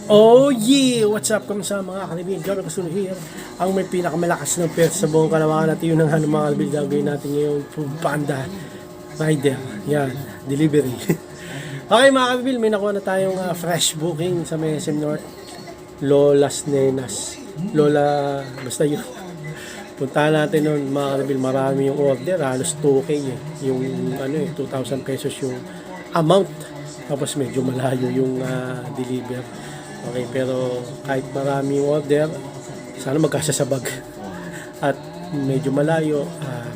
Oh yeah! What's up? Kamusta mga kalibil? Garo Kasunod here. Ang may pinakamalakas ng pets sa buong kalawakan natin yun ang mga kalibil gagawin natin ngayon. Food Panda Rider. Yan. Delivery. Okay mga kalibil, may nakuha na tayong fresh booking sa SM North. Lola's Nenas. Lola, basta yun. Puntahan natin nun mga kalibil. Marami yung order. Halos 2K eh. Yung 2,000 pesos yung amount. Tapos medyo malayo yung deliver. Okay, pero kahit marami yung order, sana magkasasabag. At medyo malayo,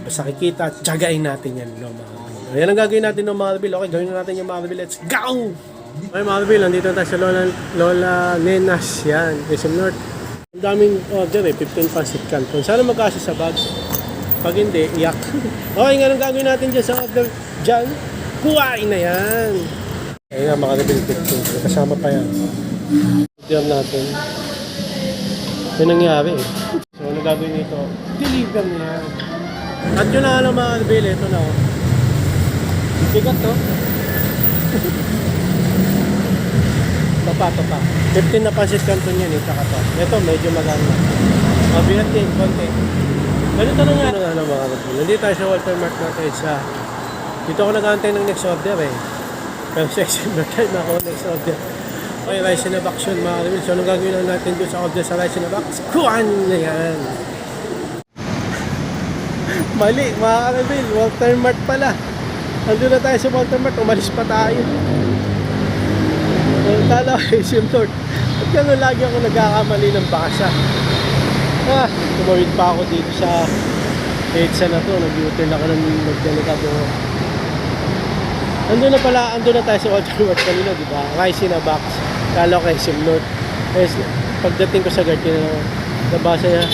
basta kikita, tiyagain natin yan, no, mga kabil. Ayan ang gagawin natin ng mga kabil. Okay, gawin na natin yung mga kabil. Let's go! Okay mga kabil, nandito tayo sa Lola Nenas. Yan, SM North. Ang daming order 15 pancit canton. Sana magkasasabag. Pag hindi, iyak. Okay, nga ang gagawin natin dyan sa order dyan. Kuhain na yan! Ayun nga mga kabil, 15. Kasama pa yan. Order natin. Yung nangyari eh. So, ano gagawin nito? Deliver niya. At yun na lang mga kabil, ito na oh. Bigat to. Topa. 15 na pancit canton yan eh, tsaka to. Ito, medyo maganda. Mabigat din, konti. Ganito na nga. Ano mga kabil. Nandito tayo sa Walter Mart natin sa... Dito ako nag-aantay ng next order eh. Pero sa December time na ako next order. Okay, rice in a box yun mga kabil. So, anong gagawin lang natin doon sa order sa rice in a box? Kuhan na yan! Mali, mga kabil. Walter Mart pala. Nandun na tayo sa Walter Mart. Umalis pa tayo. Kala ko SM North. At gano'n lagi ako nagkakamali ng basa. Tumawid pa ako dito sa EDSA na to. Nag-U-turn ako ng nagdelikado. Andun na tayo sa Walter Mart kanina, di ba? Rice in a box. Kala ko SM North. Pagdating ko sa guard, nabasa niya.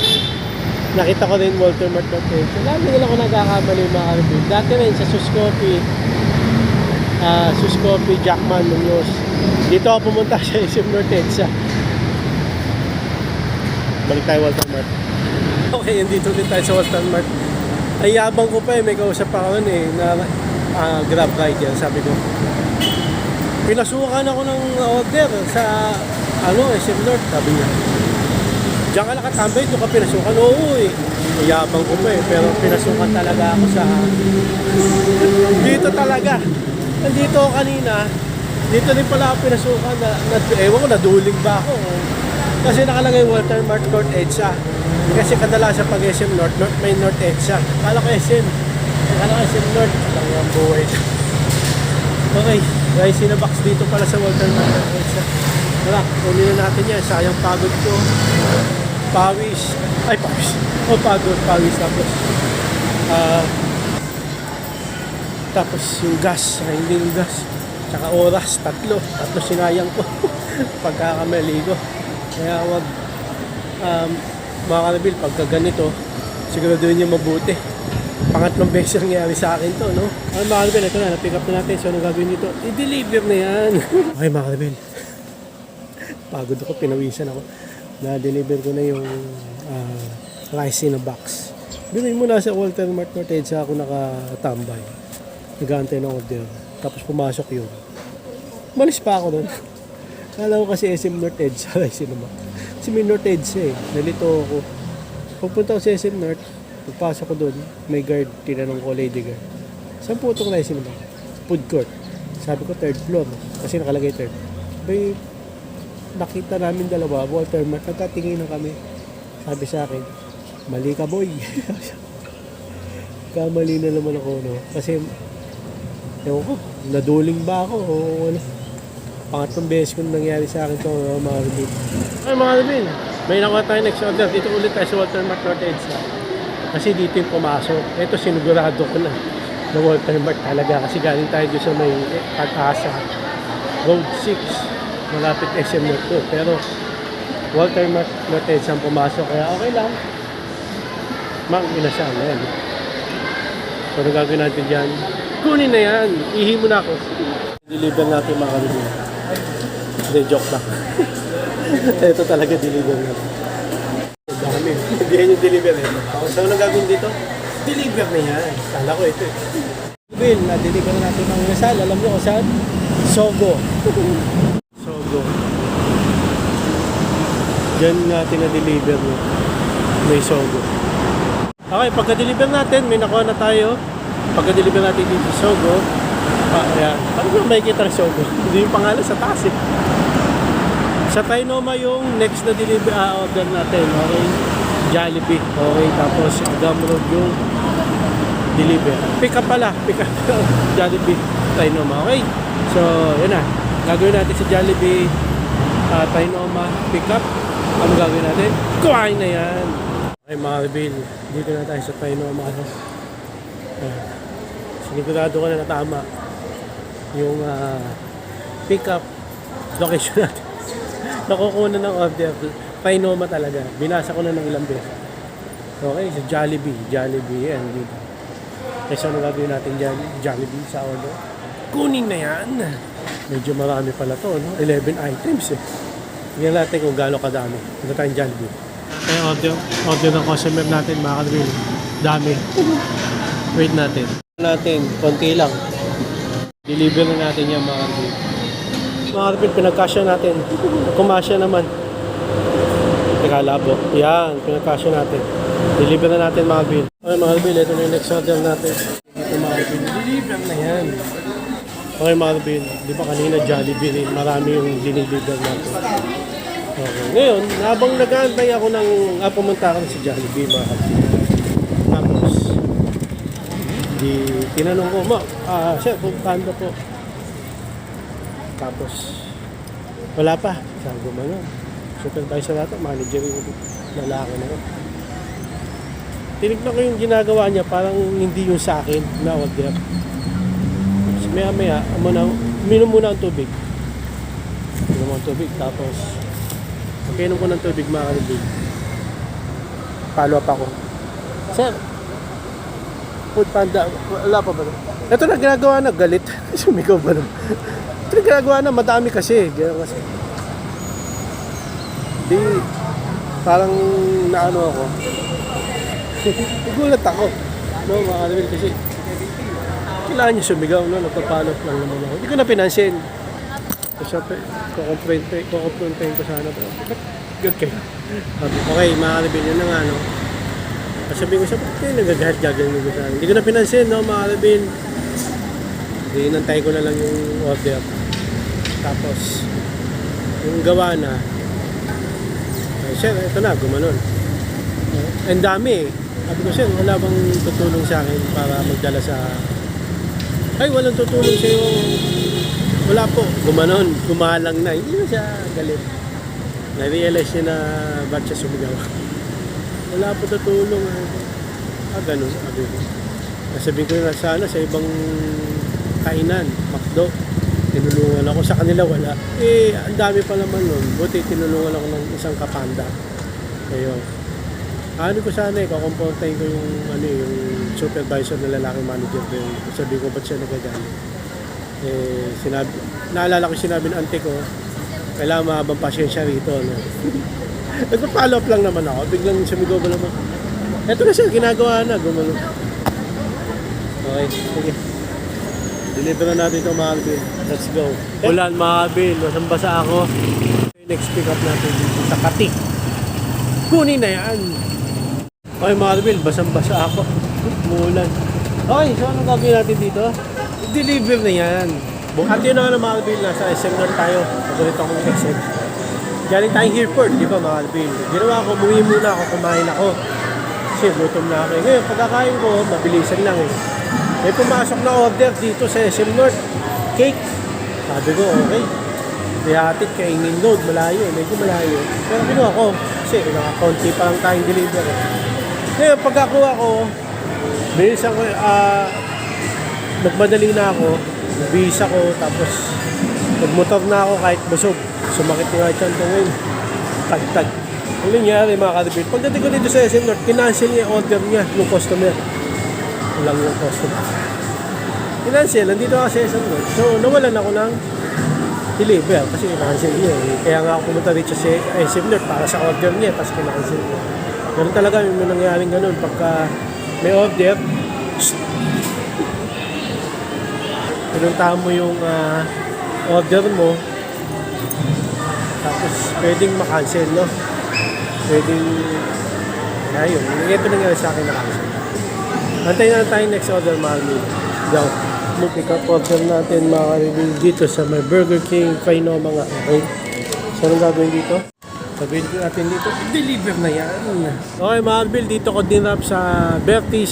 Nakita ko rin Walter Mart natin. So, lagi nila ako nagkakamali mga kalibig. Dati rin sa Suscopi, Jackman, Munoz. Dito ako pumunta sa SM North EDSA. Balik tayo Walter Mart. Okay, dito din tayo sa Walter Mart. Ay yabang ko pa eh. May kausap pa ako eh na grab ride yan, sabi ko. Pinasukan ako ng order sa SM North, sabi niya. Diyan ka nakatambay, doon ka pinasukan. Oo eh. Yabang ko pa eh, pero pinasukan talaga ako sa... Dito talaga. Nandito ako kanina, dito din pala ako pinasukan. Ewan ko, naduling ba ako? Kasi nakalagay Walter Mart North EDSA. Kasi kadalasan pag SM North, may North EDSA. Kala ko SM. Kala ko SM North. Alam ang buhay. Okay, rice in a box dito pala sa Walter Mart North EDSA. Tara, kunin na natin yan. Sayang pagod ko. Pawis. Pawis. Tapos yung gas, hindi yung gas. Tsaka oras, tatlo sinayang ko. Pagkakamali ko. Kaya wag, mga kanabil, pagka ganito, siguraduhin nyo mabuti. Pangatlong beses nangyari sa akin to, no? Ay, mga kanabil, ito na, na-pick up na natin. So, anong gagawin dito? I-deliver na yan. Okay, mga kanabil. Pagod ako, pinawisan ako. Na-deliver ko na yung rice in a box. Binuhin mo na sa Walter Mart North EDSA ako nakatambay. Nag-aantay ng order. Tapos pumasok yun. Malis pa ako doon. Kala ko kasi SM North EDSA rice in a box. Kasi may North EDSA eh. Nalito ako. Pagpunta ko sa SM North, pagpasok ko doon, may guard. Tinanong ko, lady guard. Saan po itong rice in a box? Food court. Sabi ko, third floor. Kasi nakalagay third. May nakita namin dalawa, Walter Mart, nagkatingin na kami. Sabi sa akin, mali ka boy. Kamali na naman ako, no? Kasi, ewan ko, naduling ba ako o ano? Pangatlong beses kung nangyari sa akin ito, mga kabin. Ay, mga kabin, may nakuha tayo next order. Dito ulit tayo sa Walter Mart North EDSA. Kasi dito yung pumasok. Ito, sinigurado ko na Walter Mart talaga. Kasi galing tayo doon sa may Pag-asa. Road 6. Malapit SM North to. Pero Walter Mart North EDSA ang pumasok. Kaya okay lang. Inasal na yan. So, ano gagawin natin dyan? Kunin na yan. Ihi mo na ako. Deliver natin mga kalibin. Hindi, joke lang. Ito talaga deliver natin. Dami. Hindi yan yung deliver eh. So, ano gagawin dito? Deliver na yan. Kala ko ito eh. Bin, na-deliver natin ng inasal. Alam nyo kung saan? Sogo. Diyan natin na-deliver mo. May Sogo. Okay, pagka-deliver natin, may nakuha na tayo. Pagka-deliver natin dito sa Sogo, ayan. Ano ba makikita ng Sogo? Hindi yung pangalan sa taas eh. Sa Trinoma yung next na deliver order natin. Okay, Jollibee. Okay, tapos Agam Road yung deliver. Pick up pala. Pick up Jollibee, Trinoma. Okay, so yun na. Gagawin natin sa Jollibee, Trinoma, pick up. Ano gagawin natin? Kuhain na yan. Okay mga Rebel, dito na tayo sa Trinoma. Sinigurado ko na tama yung pick up location natin. Nakukuha na ng order. Trinoma talaga. Binasa ko na ng ilang beses. Okay, sa Jollibee. Jollibee yan dito. Kasi ano gagawin natin dyan? Jollibee sa order. Kunin na yan. Medyo marami pala to, no? 11 items eh. Tingnan natin kung gaano kadami. Ito tayong Jollibee. Kaya order ng customer natin, mga Rebel. Dami. Wait natin. Konti lang. Deliver na natin yan, mga Rebel. Mga Rebel, pinagkasya natin. Kumasya naman. Teka, labo. Yan, pinagkasya natin. Deliver na natin, mga Rebel. Okay, mga Rebel, ito na yung next order natin. Ito, mga Rebel. Deliver na yan. Okay, mga Rebel. Di ba kanina Jollibee rin? Marami yung deliver natin. Okay. Ngayon, habang nag-aantay ako ng pumunta ako sa Jollibee, mga Rebel. Tapos, tinanong ko, sir, puntahan po. Tapos, wala pa. Sabi ko man, supervisor natin, manager yung lalaki na yun. Tinignan ko yung ginagawa niya, parang hindi yung sa akin na order. Tapos maya, minom muna ang tubig. Minom ang tubig, tapos pagkainom ko ng tubig, mga Rebel, follow up ako. Sir, Food Panda, wala pa ba? Ito na ginagawa na, galit. Sumigaw ba naman? Ito na ginagawa na, madami kasi. Di, parang naano ako. Nagulat ako. No, mga Rebel, kasi kailangan niyo sumigaw, no? Nagpapalot lang naman ako. Hindi ko na pinansin. So, kukumprontahin ko sana. Good kayo. Okay, mga Rebel, yun na nga, no? Sabi ko siya, ba't kayo nagagalit-gagal ko sana? Hindi ko na pinansin, no, mga Rebel. Inantay ko na lang yung order. Tapos, yung gawa na, sir, ito na, gumanon. Ang dami eh. Sabi ko, sir, wala bang tutulong sa akin para magdala sa... Ay, walang tutulong sa'yo. Wala po. Gumanon, gumalang na. Hindi na siya galit. Na-realize niya na ba't siya sumigaw. Wala po tutulong. Ganun. Sabi ko na sana sa ibang kainan, McDo, tinulungan ako. Sa kanila wala. Ang dami pa naman nun. Buti tinulungan ako ng isang kapanda. Ayun. Ano ko sana kukumprontahin ko yung yung supervisor na lalaki manager ko. Sabi ko ba't siya nagagalit. Naalala ko sinabi ng auntie ko, kailangan mahabang pasyensya rito, no? Nagpa-follow up lang naman ako. Biglang sumigaw ba naman. Ito na siya, ginagawa na. Gumano. Okay, sige. Deliver na natin ito, mga Rebel. Let's go. Ulan, mga Rebel. Basang-basa ako. Next pick up natin dito sa Kati. Kunin na yan. Okay, mga Rebel. Basang-basa ako. Umulan. Okay, so anong gagawin natin dito? Deliver na yan. At yun na mga Rebel. Nasa SM North tayo. Paborito akong SM. Galing tayong Hereford, di ba, mga Rebel? Ginawa ko, umuwi muna ako, kumain ako. Kasi gutom na ako. Ngayon, pagkakain ko, mabilisan lang eh. May pumasok na order dito sa SM North. Cake. Sabi ko, okay. Ihatid kainin load, malayo. Medyo malayo. Pero kinuha ko. Kasi nakakonti pa lang tayong deliver. Ngayon, pagkakuha ko, bilisan ko, nagmadali na ako. Nagbihis ako, tapos nagmotor na ako kahit busog. Sumakit yung tiyan ko ngayon. Tag-tag. Ang nangyari, mga Rebel, pagdating ko dito sa SM North, kinancel niya yung order niya ng customer. Walang yung customer. Kinancel, nandito ako sa SM North. So, nawalan ako ng deliver kasi kinancel niya. Kaya nga ako pumunta dito sa SM North para sa order niya, tapos kinancel niya. Ganun talaga yung nangyaring ganun. Pagka may order, pinuntahan mo yung order mo, tapos pwedeng makancel, no? pwedeng, ayun, ito nangyari sa akin na kasi. Antayin na tayo next order, mahal mo. Daw, pick up order natin mga review dito sa may Burger King, Faino mga, okay? So, anong gagawin dito? Sabihin ko natin dito, deliver na yan. Okay, mga Albil, dito ko dinrap sa Bertis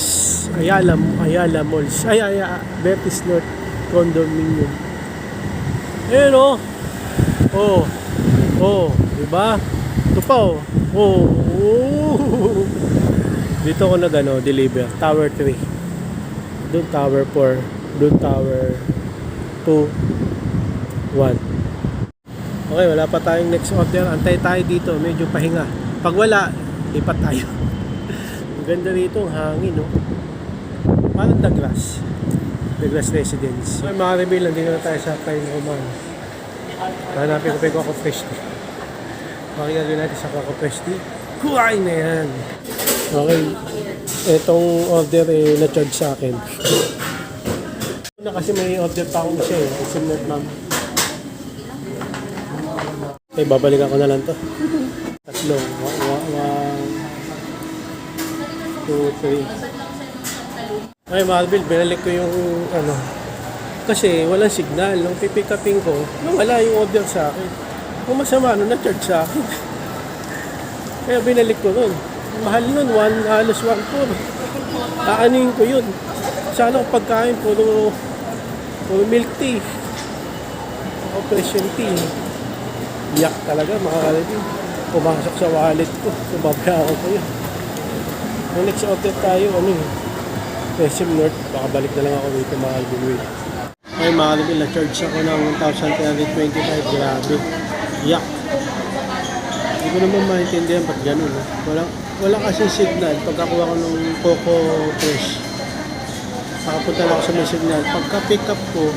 Ayala Malls. Bertis North Condominium. Ayan o. Diba? Ito pa o. Dito ko deliver. Tower 3. Doon Tower 4. Doon Tower 2. 1. Okay, wala pa tayong next order. Antay tayo dito. Medyo pahinga. Pag wala, lipat tayo. Ang ganda rito, ang hangin, no? Parang Douglas. Douglas Residence. Okay, mga reveal, nandito na tayo sa Pine Roman. Hanapin ko pa yung Coco Fresh. Makikagawin natin sa Coco Fresh. Kuhain na yan. Okay. Itong order na-charge sa akin. Kasi may order pa akong isa eh. Isimnet ma'am. Okay, babalikan ko na lang to. 3. 1, 2, 3. Okay, Marvel, binalik ko yung kasi walang signal. Nung pipick upin ko, wala yung order sa akin. Kung masama, na-charge sa akin. Kaya binalik ko nun. Mahal nun, halos 1.4. Aanin ko yun. Sana kung pagkain, puro milk tea. Operation tea. Yak talaga, makakalagin. Pumasok sa wallet ko. Subabayaran ko yun. Kung next order tayo, SM North, baka balik na lang ako dito mga Alvin. Ay, mga Alvin, na-charge ako ng 1,325. Grabe. Yak. Hindi ko naman maintindihan ba't ganun. Wala kasi signal. Pagkakuha ko ng Coco Fresh, nakapunta lang ako sa may signal. Pagka-pick up ko,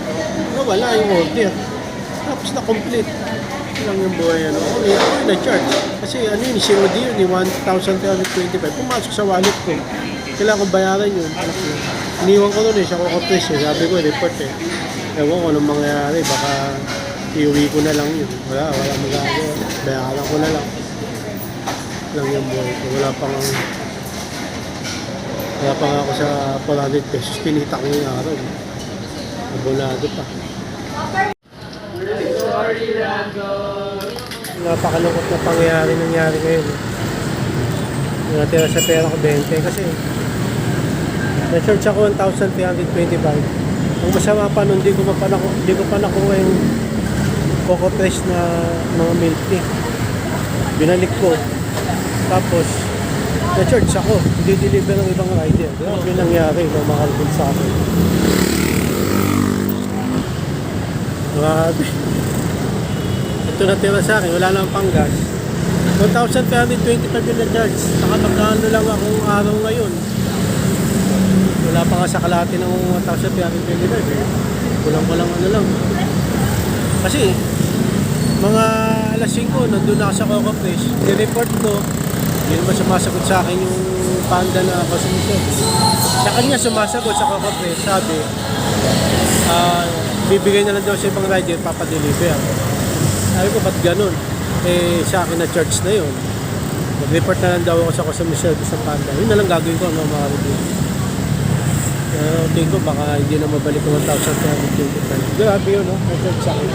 wala yung order. Tapos na-complete. Lang yung buhay na-charge. Kasi COD yun, 1,325. Pumasok sa wallet ko. Kailangan kong bayaran yun. Iniwan ko nun sa Coco Fresh. Sabi ko, report eh. Ewan ko anong mangyayari. Baka iuwi ko na lang yun. Wala magagawa. Bayaran ko na lang. Lang yung buhay ko. Wala pa nga ako sa 400 pesos. Kinita ko yung araw. Abonado pa. Napakalungkot na nangyari ngayon. Natira sa pera ko 20 kasi na-charge ako 1,325. Ang masama pa nun, di ko pa nakuha yung Coco Fresh na mga milk tea. Binalik ko. Tapos na-charge ako. Hindi deliver ng ibang rider. Grabe yung nangyari na makalbun sa akin. Grabe. Ito natira sa akin, wala lang pang gas. 1,325 yung na-charge. Nakapagkano lang akong araw ngayon. Wala pa nga sa kalahati ng 1,325. Kulang lang. Kasi, mga alas 5, nandun na ako sa Coco Fresh. I-report ko, hindi naman sumasagot sa akin yung panda na customer. Sa kanya sumasagot sa Coco Fresh, sabi, bibigay na lang daw sa ibang rider, papadeliver. Sabi ko, ba't ganun? Sa akin na charge na yun. Mag-report na lang daw ako sa customer service ng Panda. Yun na lang gagawin ko mga review. Tingin ko, baka hindi na mabalik ko 1,325. Grabe yun, no? Na-charge sa akin.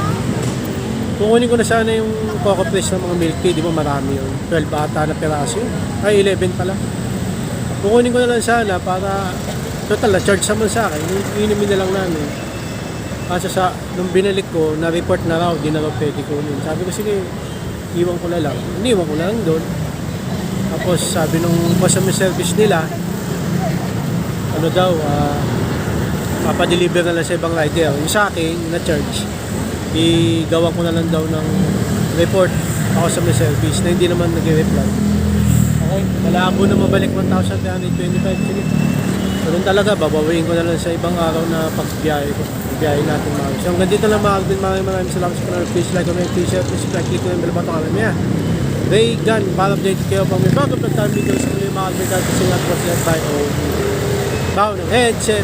Kukunin ko na sana yung Coco Fresh ng mga milk tea. Di ba marami yun? 12 ata na peraso yun. Ay, 11 pala. Kukunin ko na lang sana para total, na-charge naman sa akin. Inumin na lang namin. Kasi nung binalik ko, na-report na raw, di na raw pwede ko yun. Sabi ko, sige, iwan ko na lang. Iniwan ko na lang doon. Tapos sabi nung customer service nila, papadeliver na lang sa ibang rider. Yung sa akin, na-charge, igawa ko na lang daw ng report ako sa may service na hindi naman nag-reply. Okay, malabo na mabalik 1,325. Sige. Ganun talaga, babawiin ko na lang sa ibang araw na pagbiyahe ko. Biyahe natin mga. So hanggang dito lang mga Alvin, maraming salamat sa panonood. Please like, comment, please share, please subscribe, click na yung bell button kami. Ray Gun, para updated kayo pang may bago na tayo videos sa mga Alvin dahil kasi nga po sila tayo bago ng headset,